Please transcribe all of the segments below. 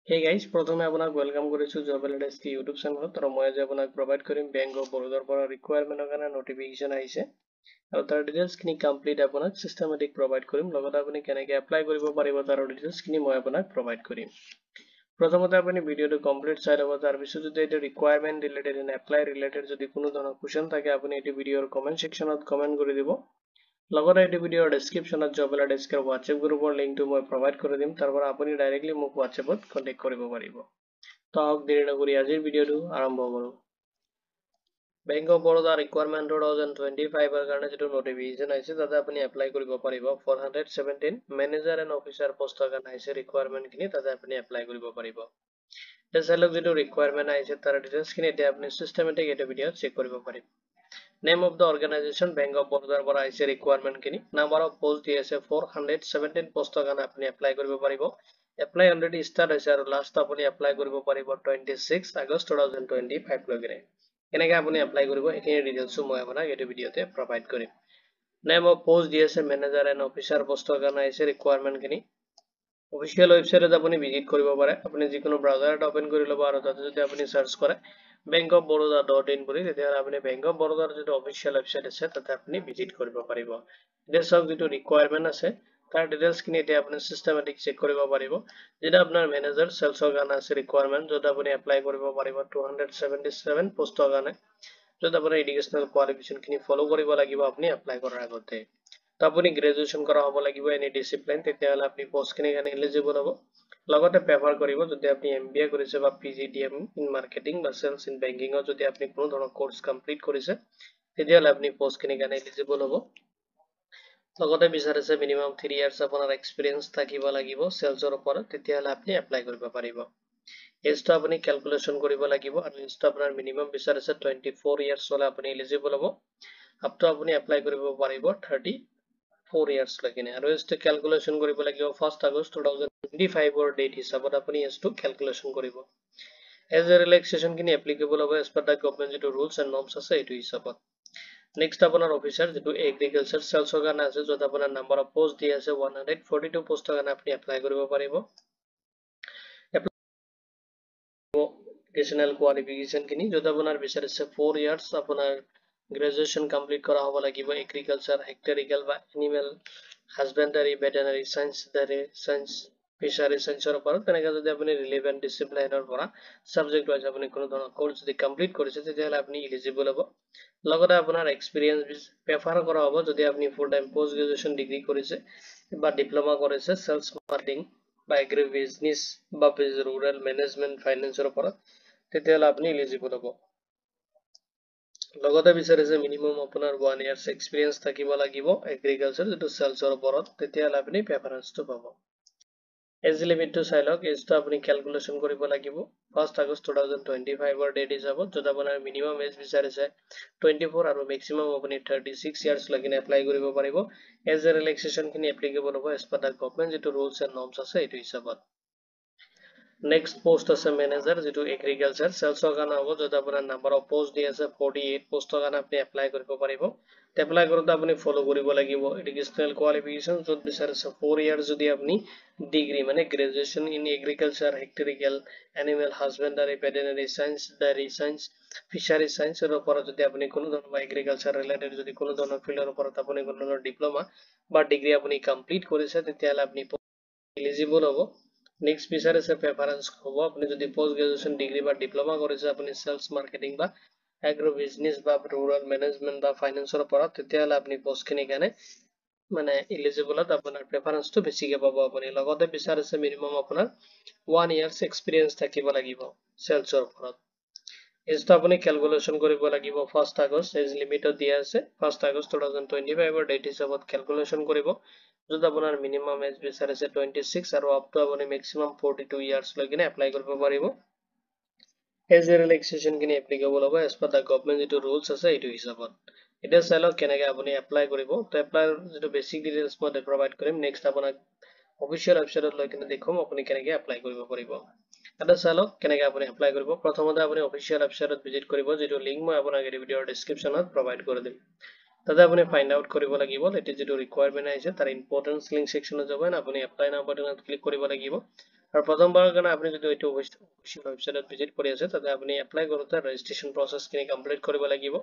Hey guys, প্ৰথমে আপোনাক welcome কৰিছো জব এলডেস্ক ইউটিউব চেনেলত আৰু মই আজি আপোনাক প্ৰভাইড কৰিম বেংক অফ বৰোদাৰ পৰা ৰিকুৱাৰমেন্টৰ কাৰণে নটিফিকেশন আহিছে আৰু তাৰ ডিটেইলছ খিনি কমপ্লিট আপোনাক সিস্টেমেটিক প্ৰভাইড কৰিম লগতে আপুনি কেনেকৈ এপ্লাই কৰিব পাৰিব তাৰ ডিটেইলছ খিনি মই আপোনাক প্ৰভাইড কৰিম প্ৰথমতে আপুনি ভিডিওটো কমপ্লিট চাই ল'ব তাৰ পিছত যদি এটা requirement related and apply related যদি কোনো ধৰণৰ কোৱেশ্চন থাকে আপুনি এই ভিডিওৰ কমেন্ট সেকশনত কমেন্ট কৰি দিব লগতে এই ভিডিওৰ ডেসক্ৰিপশনত জব এলডেস্কৰ WhatsApp গ্ৰুপৰ লিংকটো মই প্ৰভাইড কৰি দিম তাৰ পৰা আপুনি ডাইৰেক্টলি মোক WhatsAppত কন্টাক্ট কৰিব পাৰিব তো আহক দেৰি নকৰি আজিৰ ভিডিওটো আৰম্ভ কৰো বেংক অফ বৰোদা ৰিকুৱাৰমেন্ট 2025 ৰ কাৰণে যেটো নটিফিকেশন আহিছে তাতে আপুনি এপ্লাই কৰিব পাৰিব 417 মেনেজাৰ এণ্ড অফিচাৰ পোষ্টৰ কাৰণে আহিছে ৰিকুৱাৰমেন্ট খিনি তাতে আপুনি এপ্লাই কৰিব পাৰিব তেছালক যেটো ৰিকুৱাৰমেন্ট আহিছে তাৰ ডিটেইলছ খিনি এতিয়া আপুনি সিস্টেমেটিক এটা ভিডিওত চেক কৰিব পাৰিব Name of the organization Bank of Baroda পৰা আহিছে ৰিকুৱাৰমেন্ট খিনি নাম্বাৰ অফ পোষ্ট দি আছে 417 পোষ্টৰ কাৰণে আপুনি এপ্লাই কৰিব পাৰিব এপ্লাই অলৰেডি ষ্টাৰ্ট হৈছে আৰু লাষ্ট আপুনি এপ্লাই কৰিব পাৰিব 26 আগষ্ট 2025 লৈকে কেনেকৈ আপুনি এপ্লাই কৰিব এইখিনি ডিটেইলছ মই আপোনাক এই ভিডিওতে প্ৰভাইড কৰিম নেম অফ পোষ্ট দি আছে মেনেজাৰ এণ্ড অফিচাৰ পোষ্টৰ কাৰণে আহিছে ৰিকুৱাৰমেন্ট খিনি অফিচিয়েল ওয়েবসাইটত আপুনি ভিজিট কৰিব পাৰে আপুনি যিকোনো ব্ৰাউজাৰত ওপেন কৰি ল'ব আৰু তাতে যদি আপুনি সাৰ্চ কৰে bankofbaroda.in বুলি তেতিয়াহলে আপুনি বেংক অফ বৰোদাৰ যেটো অফিচিয়েল ওয়েবসাইট আছে তাতে আপুনি ভিজিট কৰিব পাৰিব এতিয়া সব যেটো ৰিকুৱাৰমেন্ট আছে তাৰ ডিটেইলছ খিনি এতিয়া আপুনি সিস্টেমেটিক চেক কৰিব পাৰিব যেটা আপোনাৰ মেনেজাৰ সেলছৰ কাৰণে আছে ৰিকুৱাৰমেন্ট যত আপুনি এপ্লাই কৰিব পাৰিব 277 পোষ্টৰ কাৰণে যত আপোনাৰ এডুকেশনাল কোৱালিফিকেশন খিনি ফলো কৰিব লাগিব আপুনি এপ্লাই কৰাৰ আগতে তো আপুনি গ্ৰেজুৱেচন কৰা হ'ব লাগিব এনি ডিসিপ্লিন তেতিয়াহলে আপুনি পোষ্ট খিনি কাৰণে এলিজিবল হ'ব লগতে প্ৰেফাৰ কৰিব যদি আপুনি এমবিএ কৰিছে বা পিজিডিএম ইন মাৰ্কেটিং বা সেলছ ইন বেংকিং যদি আপুনি কোনো ধৰণৰ কোৰ্স কমপ্লিট কৰিছে তেতিয়াহলে আপুনি পোষ্ট খিনি কাৰণে এলিজিবল হ'ব লগতে বিচাৰিছে মিনিমাম 3 ইয়াৰ্স আপোনাৰ এক্সপেৰিয়েন্স থাকিব লাগিব সেলছৰ ওপৰত তেতিয়াহলে আপুনি এপ্লাই কৰিব পাৰিব এজটো আপুনি ক্যালকুলেশন কৰিব লাগিব আৰু এজটো আপোনাৰ মিনিমাম বিচাৰিছে 24 ইয়াৰ্স হলে আপুনি এলিজিবল হ'ব আপ টু আপুনি এপ্লাই কৰিব পাৰিব 4 years লাগিনে আৰু এজটো ক্যালকুলেশন কৰিব লাগিব 1 আগষ্ট 2025 ৰ ডেট হিচাপত আপুনি এজটো ক্যালকুলেশন কৰিব এজ এ ৰিলেক্সেশন খিনি এপ্লিকেবল হ'ব এজ পাৰ দা গভৰ্নমেন্ট যেটো ৰুলছ এণ্ড নৰ্মছ আছে এইটো হিচাপত নেক্সট আপোনাৰ অফিচাৰ যেটো এগ্ৰিকালচাৰ সেলছৰ কাৰণে আছে যত আপোনাৰ নাম্বাৰ অফ পোষ্ট দি আছে 142 পোষ্টৰ কাৰণে আপুনি এপ্লাই কৰিব পাৰিব এডুকেশনাল কোৱালিফিকেশন খিনি যত আপোনাৰ বিচাৰিছে 4 ইয়াৰ্স আপোনাৰ গ্ৰেজুৱেচন কমপ্লিট কৰা হ'ব লাগিব এগ্ৰিকালচাৰ হেক্টৰিকেল বা animal husbandry veterinary science fishery সায়েন্সৰ ওপৰত তেনেকৈ যদি আপুনি ৰিলেভেন্ট ডিসিপ্লিনৰ পৰা সাবজেক্ট ওয়াইজ আপুনি কোনো ধৰণৰ কোৰ্স যদি কমপ্লিট কৰিছে তেতিয়াহলে আপুনি এলিজিবল হ'ব লগতে আপোনাৰ এক্সপেৰিয়েন্স প্ৰেফাৰ কৰা হ'ব যদি আপুনি full time post graduation degree কৰিছে বা ডিপ্লোমা কৰিছে সেলছ মাৰ্কেটিং বা এগ্ৰি বিজনেস বা ৰুৰাল মেনেজমেন্ট ফাইনেন্সৰ ওপৰত তেতিয়াহলে আপুনি এলিজিবল হ'ব লগতে বিচাৰিছে মিনিমাম আপোনাৰ 1 ইয়াৰ্স এক্সপেৰিয়েন্স থাকিব লাগিব এগ্ৰিকালচাৰ যেটো সেলছৰ ওপৰত তেতিয়াহলে আপুনি প্ৰেফাৰেন্সটো পাব এজ লিমিটটো চাই লওক এজটো আপুনি ক্যালকুলেশন কৰিব লাগিব 1 আগষ্ট 2025 ৰ ডেট হিচাপত যত আপোনাৰ মিনিমাম এজ বিচাৰিছে 24 আৰু মেক্সিমাম আপুনি 36 ইয়াৰ্স লাগিনে এপ্লাই কৰিব পাৰিব এজ এ ৰিলেক্সেশন খিনি এপ্লিকেবল হ'ব এজ পাৰ দা গভৰ্নমেন্ট যেটো ৰুলছ এণ্ড নৰ্মছ আছে এইটো হিচাপত নেক্সট পোষ্ট আছে মেনেজাৰ যেটো এগ্ৰিকালচাৰ সেলছৰ কাৰণে হ'ব যত আপোনাৰ নাম্বাৰ অফ পোষ্ট দি আছে 48 পোষ্টৰ কাৰণে আপুনি এপ্লাই কৰিব পাৰিব এপ্লাই কৰোতে আপুনি ফলো কৰিব লাগিব এডুকেশনাল কোৱালিফিকেশন যত বিচাৰিছে 4 ইয়াৰ্স যদি আপুনি ডিগ্ৰী মানে graduation in agriculture horticulture animal husbandry veterinary science dairy science fishery সায়েন্সৰ ওপৰত যদি আপুনি কোনো ধৰণৰ এগ্ৰিকালচাৰ ৰিলেটেড যদি কোনো ধৰণৰ ফিল্ডৰ ওপৰত আপুনি কোনো ধৰণৰ ডিপ্লোমা বা ডিগ্ৰী আপুনি কমপ্লিট কৰিছে তেতিয়াহলে আপুনি এলিজিবল হ'ব নেক্সট বিচাৰিছে প্ৰেফাৰেন্স হ'ব আপুনি যদি পোষ্ট গ্ৰেজুৱেচন ডিগ্ৰী বা ডিপ্লোমা কৰিছে আপুনি সেলছ মাৰ্কেটিং বা এগ্ৰো বিজনেস বা ৰুৰাল মেনেজমেন্ট বা ফাইনেন্সৰ ওপৰত তেতিয়াহলে আপুনি পোষ্ট খিনি কাৰণে মানে এলিজিবলত আপোনাৰ প্ৰেফাৰেন্সটো বেছিকে পাব আপুনি লগতে বিচাৰিছে মিনিমাম আপোনাৰ 1 ইয়াৰ্স এক্সপেৰিয়েন্স থাকিব লাগিব সেলছৰ ওপৰত এজটো আপুনি ক্যালকুলেশন কৰিব লাগিব 1 আগষ্ট এজ লিমিটত দিয়া আছে 1 আগষ্ট 2025 ৰ ডেট হিচাপত ক্যালকুলেশন কৰিব যত আপোনাৰ মিনিমাম এজ বিচাৰিছে 26 আৰু আপ টু আপুনি মেক্সিমাম 42 ইয়াৰ্স লৈকে এপ্লাই কৰিব পাৰিব এজ এ ৰিলেক্সেশন খিনি এপ্লিকেবল হ'ব এজ পাৰ দা গভৰ্নমেন্ট যেটো ৰুলছ আছে এইটো হিচাপত এতিয়া চাই লওক কেনেকৈ আপুনি এপ্লাই কৰিব তো এপ্লাই যেটো বেসিক ডিটেইলছ মই প্ৰভাইড কৰিম নেক্সট আপোনাক অফিচিয়েল ওয়েবসাইটত লৈ কিনে দেখুৱাম আপুনি কেনেকৈ এপ্লাই কৰিব পাৰিব এটা চাই লওক কেনেকৈ আপুনি এপ্লাই কৰিব প্ৰথমতে আপুনি অফিচিয়েল ওয়েবসাইটত ভিজিট কৰিব যেটো লিংক মই আপোনাক এই ভিডিওৰ ডেসক্ৰিপশনত প্ৰভাইড কৰি দিম তাতে আপুনি ফাইন্ড আউট কৰিব লাগিব এটি যেটো ৰিকুৱাৰমেন্ট আহিছে তাৰ ইম্পৰ্টেন্স লিংক সেকশনত যাব আপুনি এপ্লাই নাও বাটনত ক্লিক কৰিব লাগিব আৰু প্ৰথমবাৰৰ কাৰণে আপুনি যদি এইটো ওয়েবসাইটত ভিজিট কৰি আছে তাতে আপুনি এপ্লাই কৰোতে ৰেজিষ্ট্ৰেচন প্ৰসেছখিনি কমপ্লিট কৰিব লাগিব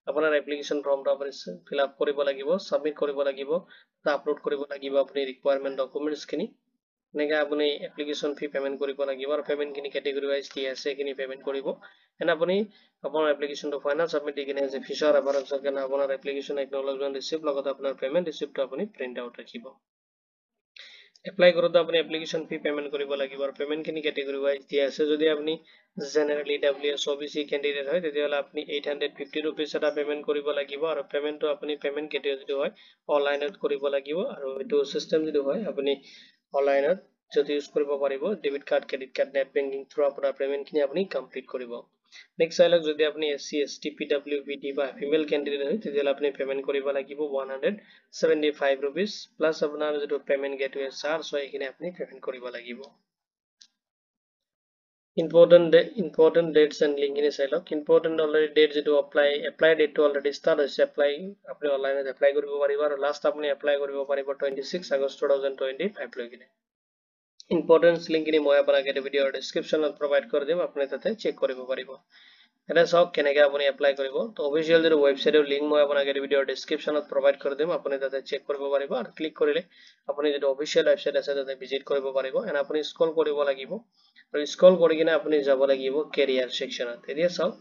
আপোনাৰ এপ্লিকেশন ফৰ্মটো আপুনি ফিল আপ কৰিব লাগিব সাবমিট কৰিব লাগিব আপলোড কৰিব লাগিব আপুনি ৰিকুৱাৰমেন্ট ডকুমেন্টছখিনি এনেকৈ আপুনি এপ্লিকেশন ফি পেমেন্ট কৰিব লাগিব আৰু পেমেন্টখিনি ক্যাটেগৰি ওয়াইজ কি আছে সেইখিনি পেমেন্ট কৰিব এন্ড আপুনি আপোনাৰ এপ্লিকেশনটো ফাইনাল সাবমিট দিকিনে যে ফিচাৰ ৰেফাৰেন্সৰ কাৰণে আপোনাৰ এপ্লিকেশন একনলেজমেন্ট ৰিসিপ্ট লগত আপোনাৰ পেমেন্ট ৰিসিপ্টটো আপুনি প্ৰিন্ট আউট ৰাখিব এপ্লাই কৰোতে আপুনি এপ্লিকেশন ফি পেমেন্ট কৰিব লাগিব আৰু পেমেন্টখিনি ক্যাটেগৰি ওয়াইজ দিয়া আছে যদি আপুনি জেনাৰেল ইডব্লিউএছ ওবিসি ক্যান্ডিডেট হয় তেতিয়াহলে আপুনি 850 रुपीस এটা পেমেন্ট কৰিব লাগিব আৰু পেমেন্টটো আপুনি পেমেন্ট ক্যাটেগৰি হয় অনলাইনত কৰিব লাগিব আৰু এটো সিস্টেম যদি হয় আপুনি অনলাইনত যদি ইউজ কৰিব পাৰিব debit card credit card net banking through আপোনাৰ পেমেন্টখিনি আপুনি কমপ্লিট কৰিব নেক্সট চাইলক যদি আপুনি এসসি এসটি পিডব্লিউডি বা ফিমেল ক্যান্ডিডেট হয় তেতিয়াহলে আপুনি পেমেন্ট কৰিব লাগিব 175 रुपीस প্লাস আপোনাৰ যেটো পেমেন্ট গেটওয়ে চাৰ্জ হয় এখিনি আপুনি পেমেন্ট কৰিব লাগিব important dates and link in চাই লওক important already date যেটো apply date to already start হৈছে apply আপুনি অনলাইনত এপ্লাই কৰিব পাৰিব আৰু লাষ্ট আপুনি এপ্লাই কৰিব পাৰিব 26 আগষ্ট 2025 লৈকে ইম্পৰ্টেন্স লিংকখিনি মই আপোনাক এই ভিডিওৰ ডেসক্ৰিপচনত প্ৰভাইড কৰি দিম আপুনি তাতে চেক কৰিব পাৰিব এটা চাওক কেনেকৈ আপুনি এপ্লাই কৰিব তো অফিশিয়াল যেটো ওয়েবসাইটৰ লিংক মই আপোনাক এই ভিডিওৰ ডেসক্ৰিপচনত প্ৰভাইড কৰি দিম আপুনি তাতে চেক কৰিব পাৰিব আৰু ক্লিক কৰিলে আপুনি যেটো অফিশিয়াল ওয়েবসাইট আছে তাতে ভিজিট কৰিব পাৰিব এন্ড আপুনি স্ক্ৰল কৰিব লাগিব আৰু স্ক্ৰল কৰি কিনে আপুনি যাব লাগিব কেৰিয়াৰ সেকশনত এতিয়া চাওক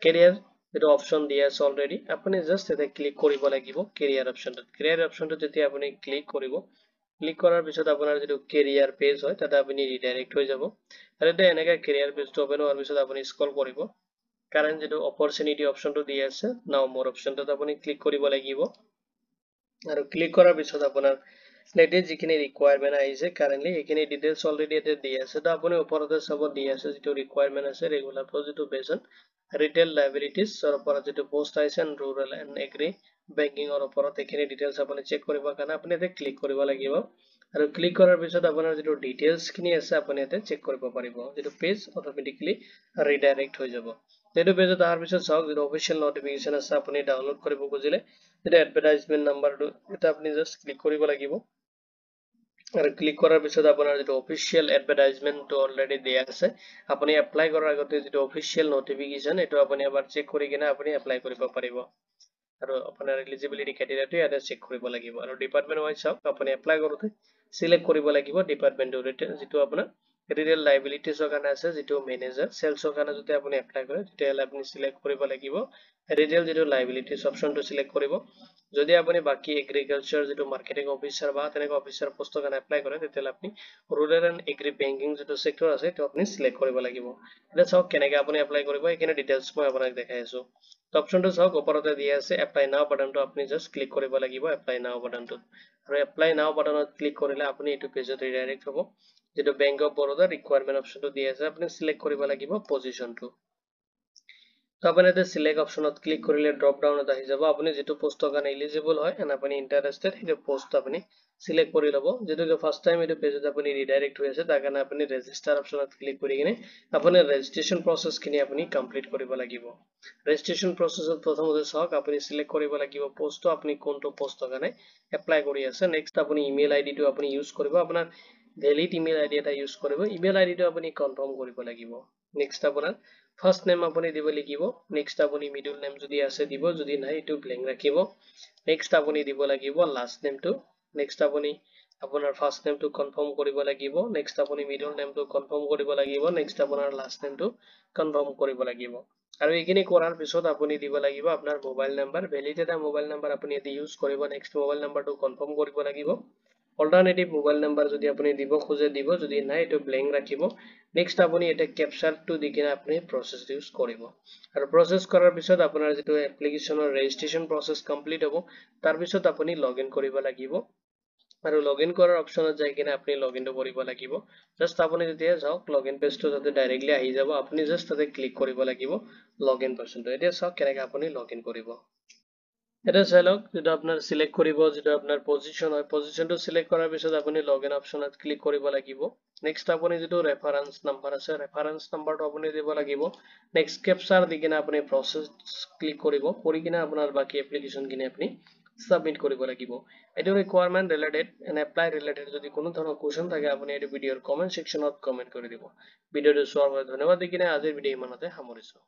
কেৰিয়াৰ যেটো অপচন দিয়া আছে অলৰেডি আপুনি জাস্ট এতে ক্লিক কৰিব লাগিব কেৰিয়াৰ অপচনটো যেতিয়া আপুনি ক্লিক কৰিব ক্লিক কৰাৰ পিছত আপোনাৰ যেটো কেৰিয়াৰ পেজ হয় তাতে আপুনি ৰিডাইৰেক্ট হৈ যাব আৰু এটা এনেকা কেৰিয়াৰ পেজটো ওপেন হোৱাৰ পিছত আপুনি স্ক্ৰল কৰিব কাৰেন্ট যেটো অপৰচুনিটি অপচনটো দিয়া আছে নাও মোৰ অপচনটোত আপুনি ক্লিক কৰিব লাগিব আৰু ক্লিক কৰাৰ পিছত আপোনাৰ লেটেষ্ট যিখিনি ৰিকুৱাৰমেন্ট আহিছে কাৰেন্টলি এইখিনি ডিটেইলছ অলৰেডি এতে দিয়া আছে তো আপুনি ওপৰতে চাব দিয়া আছে যেটো ৰিকুৱাৰমেন্ট আছে ৰেগুলাৰ পজিটিভ বেজন ৰিটেল লায়াবিলিটিজ আৰু ওপৰত যেটো পোষ্ট আহিছে ৰুৰাল এন্ড এগ্ৰি বেংকিং আৰু ওপৰত এইখিনি ডিটেইলছ আপুনি চেক কৰিবৰ কাৰণে আপুনি এতে ক্লিক কৰিব লাগিব আৰু ক্লিক কৰাৰ পিছত আপোনাৰ যেটো ডিটেইলছ খিনি আছে আপুনি এতে চেক কৰিব পাৰিব যেটো পেজ অটোমেটিক্যালি ৰিডাইৰেক্ট হৈ যাব যেটো পেজত তাৰ পিছত চাওক যেটো অফিশিয়াল নোটিফিকেশন আছে আপুনি ডাউনলোড কৰিব খুজিলে যেটো এডভাৰটাইজমেন্ট নাম্বাৰটো এটা আপুনি জাস্ট ক্লিক কৰিব লাগিব আৰু ক্লিক কৰাৰ পিছত আপোনাৰ যেটো অফিশিয়াল এডভাৰটাইজমেন্টটো অলৰেডি দিয়া আছে আপুনি এপ্লাই কৰাৰ আগতে যেটো অফিশিয়াল নোটিফিকেশন এটো আপুনি এবাৰ চেক কৰি কিনে আপুনি এপ্লাই কৰিব পাৰিব আৰু আপোনাৰ এলিজিবিলিটি ক্ৰাইটেৰিয়াটো ইয়াতে চেক কৰিব লাগিব আৰু ডিপাৰ্টমেন্ট ওয়াইজ চাওক আপুনি এপ্লাই কৰোতে সিলেক্ট কৰিব লাগিব ডিপাৰ্টমেন্টটো যেটো আপোনাৰ ৰিটেল লায়াবিলিটিজৰ কাৰণে আছে যেটো মেনেজাৰ সেলছৰ কাৰণে যদি আপুনি এপ্লাই কৰে তেতিয়াহলে আপুনি সিলেক্ট কৰিব লাগিব ৰিটেল যেটো লায়াবিলিটিজ অপচনটো সিলেক্ট কৰিব যদি আপুনি বাকি এগ্ৰিকালচাৰ যেটো মাৰ্কেটিং অফিচাৰ বা তেনেকা অফিচাৰ পোষ্টৰ কাৰণে এপ্লাই কৰে তেতিয়াহলে আপুনি ৰুৰাল এন্ড এগ্ৰি বেংকিং যেটো সেক্টৰ আছে তো আপুনি সিলেক্ট কৰিব লাগিব এটা চাওক কেনেকৈ আপুনি এপ্লাই কৰিব এইখিনি ডিটেইলছ মই আপোনাক দেখাই আছো অপচনটো চাওক ওপৰতে দিয়া আছে এপ্লাই নাও বাটনটো আপুনি জাস্ট ক্লিক কৰিব লাগিব এপ্লাই নাও বাটনটো আৰু এপ্লাই নাও বাটনত ক্লিক কৰিলে আপুনি এটো পেজত ৰিডাইৰেক্ট হ'ব যেটো বেংক অফ বৰোদা ৰিকুৱাৰমেন্ট অপচনটো দিয়া আছে আপুনি সিলেক্ট কৰিব লাগিব পজিশনটো তো আপুনি এতে সিলেক্ট অপচনত ক্লিক কৰিলে ড্ৰপ ডাউনত আহি যাব আপুনি যেটো পোষ্টৰ কাৰণে এলিজিবল হয় এন্ড আপুনি ইন্টাৰেস্টেড হেটো পোষ্ট আপুনি সিলেক্ট কৰি লব যেটো ফাৰ্স্ট টাইম এটো পেজত আপুনি ৰিডাইৰেক্ট হৈ আছে তাৰ কাৰণে আপুনি ৰেজিষ্টাৰ অপচনত ক্লিক কৰি কিনে আপুনি ৰেজিষ্ট্ৰেচন প্ৰসেছখিনি আপুনি কমপ্লিট কৰিব লাগিব ৰেজিষ্ট্ৰেচন প্ৰসেছত প্ৰথমতে চাওক আপুনি সিলেক্ট কৰিব লাগিব পোষ্টটো আপুনি কোনটো পোষ্টৰ কাৰণে এপ্লাই কৰি আছে নেক্সট আপুনি ইমেইল আইডিটো আপুনি ইউজ কৰিব আপোনাৰ ভ্যালিড ইমেইল আইডি এটা ইউজ কৰিব ইমেইল আইডিটো আপুনি কনফাৰ্ম কৰিব লাগিব নেক্সট আপোনাৰ ফার্স্ট নেম আপুনি দিব লাগিব নেক্সট আপুনি মিডল নেম যদি আছে দিব যদি নাই এটো ব্ল্যাঙ্ক ৰাখিব নেক্সট আপুনি দিব লাগিব লাষ্ট নেমটো নেক্সট আপুনি আপোনাৰ ফাৰ্স্ট নেমটো কনফাৰ্ম কৰিব লাগিব নেক্সট আপুনি মিডল নেমটো কনফাৰ্ম কৰিব লাগিব নেক্সট আপোনাৰ লাষ্ট নেমটো কনফাৰ্ম কৰিব লাগিব আৰু এইখিনি কৰাৰ পিছত আপুনি দিব লাগিব আপোনাৰ মোবাইল নাম্বাৰ ভ্যালিড এটা মোবাইল নাম্বাৰ আপুনি এটি ইউজ কৰিব নেক্সট মোবাইল নাম্বাৰটো কনফাৰ্ম কৰিব লাগিব অল্টাৰনেটিভ মোবাইল নাম্বাৰ যদি আপুনি দিব খোজে দিব যদি নাই এটো ব্ল্যাঙ্ক ৰাখিব নেক্সট আপুনি এটা ক্যাপচাৰটো দি কিনে আপুনি প্ৰসেছ ইউজ কৰিব আৰু প্ৰসেছ কৰাৰ পিছত আপোনাৰ যেটো এপ্লিকেশনৰ ৰেজিষ্ট্ৰেচন প্ৰসেছ কমপ্লিট হ'ব তাৰ পিছত আপুনি লগইন কৰিব লাগিব আৰু লগইন কৰাৰ অপচনত যাই কিনে আপুনি লগইনটো কৰিব লাগিব জাস্ট আপুনি যেতিয়া যাওক লগইন পেজটো যাতে ডাইৰেক্টলি আহি যাব আপুনি জাস্ট তাতে ক্লিক কৰিব লাগিব লগইন পাৰ্চনটো এতিয়া চাওক কেনেকৈ আপুনি লগইন কৰিব এটা চাই লওক যেটো আপোনাৰ সিলেক্ট কৰিব যেটো আপোনাৰ পজিশন হয় পজিশনটো সিলেক্ট কৰাৰ পিছত আপুনি লগইন অপচনত ক্লিক কৰিব লাগিব নেক্সট আপুনি যেটো ৰেফাৰেন্স নাম্বাৰ আছে ৰেফাৰেন্স নাম্বাৰটো আপুনি দিব লাগিব নেক্সট ক্যাপচাৰ দি কিনে আপুনি প্ৰসেছ ক্লিক কৰিব কৰি কিনে আপোনাৰ বাকি এপ্লিকেশন কিনে আপুনি সাবমিট কৰিব লাগিব এইটো requirement related and apply related যদি কোনো ধৰণৰ কোৱেশ্চন থাকে আপুনি এই ভিডিঅৰ কমেন্ট সেকশনত কমেন্ট কৰি দিব ভিডিঅটো চোৱাৰ বাবে ধন্যবাদ দি কিনে আজিৰ ভিডিঅ ইমানতে সামৰিছো